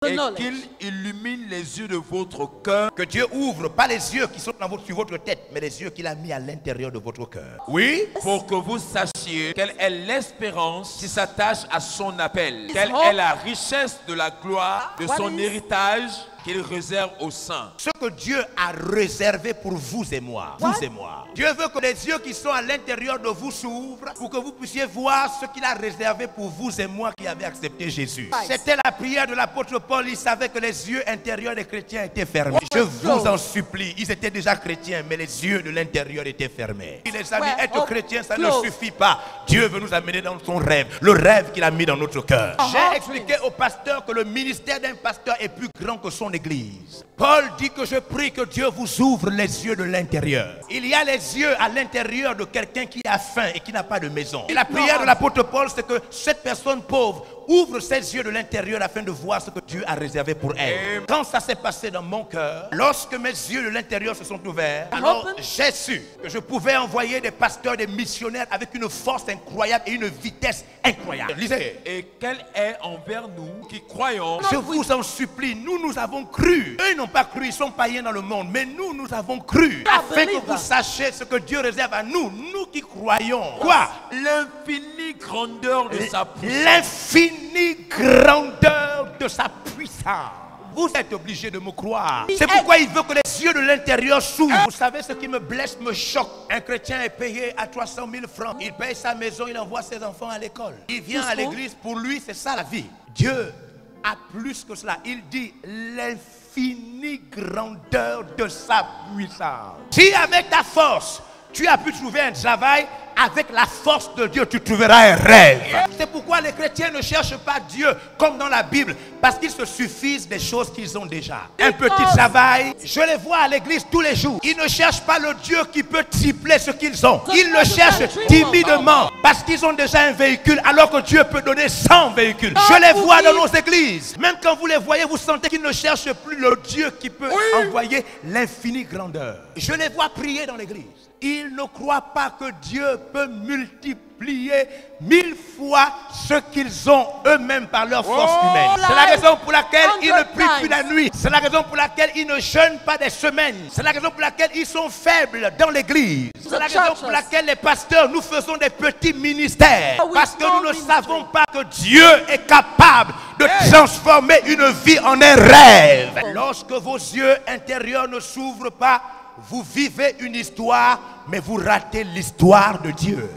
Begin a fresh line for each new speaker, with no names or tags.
et qu'il illumine les yeux de votre cœur.
Que Dieu ouvre, pas les yeux qui sont sur votre tête, mais les yeux qu'il a mis à l'intérieur de votre cœur.
Oui, pour que vous sachiez quelle est l'espérance qui s'attache à son appel. Quelle est la richesse de la gloire de son héritage qu'il réserve aux saints.
Ce que Dieu a réservé pour vous et moi. Vous et moi. Dieu veut que les yeux qui sont à l'intérieur de vous s'ouvrent pour que vous puissiez voir ce qu'il a réservé pour vous et moi qui avez accepté Jésus. C'était la prière de l'apôtre Paul. Il savait que les yeux intérieurs des chrétiens étaient fermés. Je vous en supplie. Ils étaient déjà chrétiens, mais les yeux de l'intérieur étaient fermés. Les amis, être chrétien, ça ne suffit pas. Dieu veut nous amener dans son rêve. Le rêve qu'il a mis dans notre cœur. J'ai expliqué au pasteur que le ministère d'un pasteur est plus grand que son église. Paul dit que je prie que Dieu vous ouvre les yeux de l'intérieur. Il y a les yeux à l'intérieur de quelqu'un qui a faim et qui n'a pas de maison. Et la prière de l'apôtre Paul, c'est que cette personne pauvre ouvre ses yeux de l'intérieur afin de voir ce que Dieu a réservé pour elle. Quand ça s'est passé dans mon cœur, lorsque mes yeux de l'intérieur se sont ouverts, alors j'ai su que je pouvais envoyer des pasteurs, des missionnaires avec une force incroyable et une vitesse incroyable. Lisez.
Et quel est envers nous qui croyons?
Je vous en supplie, nous avons cru. Eux n'ont pas cru, ils sont païens dans le monde, mais nous avons cru. Afin que vous sachiez ce que Dieu réserve à nous qui croyons. Quoi?
L'infinie grandeur de sa puissance.
L'infinie grandeur de sa puissance. Vous êtes obligés de me croire. C'est pourquoi il veut que les yeux de l'intérieur s'ouvrent. Vous savez, ce qui me blesse, me choque. Un chrétien est payé à 300 000 francs. Il paye sa maison, il envoie ses enfants à l'école. Il vient à l'église, pour lui, c'est ça la vie. Dieu a plus que cela. Il dit l'infinie grandeur de sa puissance. Si avec ta force, tu as pu trouver un travail, avec la force de Dieu, tu trouveras un rêve. C'est pourquoi les chrétiens ne cherchent pas Dieu comme dans la Bible, parce qu'ils se suffisent des choses qu'ils ont déjà. Un petit travail, je les vois à l'église tous les jours. Ils ne cherchent pas le Dieu qui peut tripler ce qu'ils ont. Ils le cherchent timidement, parce qu'ils ont déjà un véhicule, alors que Dieu peut donner 100 véhicules. Je les vois dans nos églises. Même quand vous les voyez, vous sentez qu'ils ne cherchent plus le Dieu qui peut envoyer l'infinie grandeur. Je les vois prier dans l'église. Ils ne croient pas que Dieu peut multiplier 1000 fois ce qu'ils ont eux-mêmes par leur force humaine. C'est la raison pour laquelle ils ne prient plus la nuit. C'est la raison pour laquelle ils ne jeûnent pas des semaines. C'est la raison pour laquelle ils sont faibles dans l'église. C'est la raison pour laquelle les pasteurs, nous faisons des petits ministères. Parce que nous ne savons pas que Dieu est capable de transformer une vie en un rêve. Lorsque vos yeux intérieurs ne s'ouvrent pas, vous vivez une histoire, mais vous ratez l'histoire de Dieu.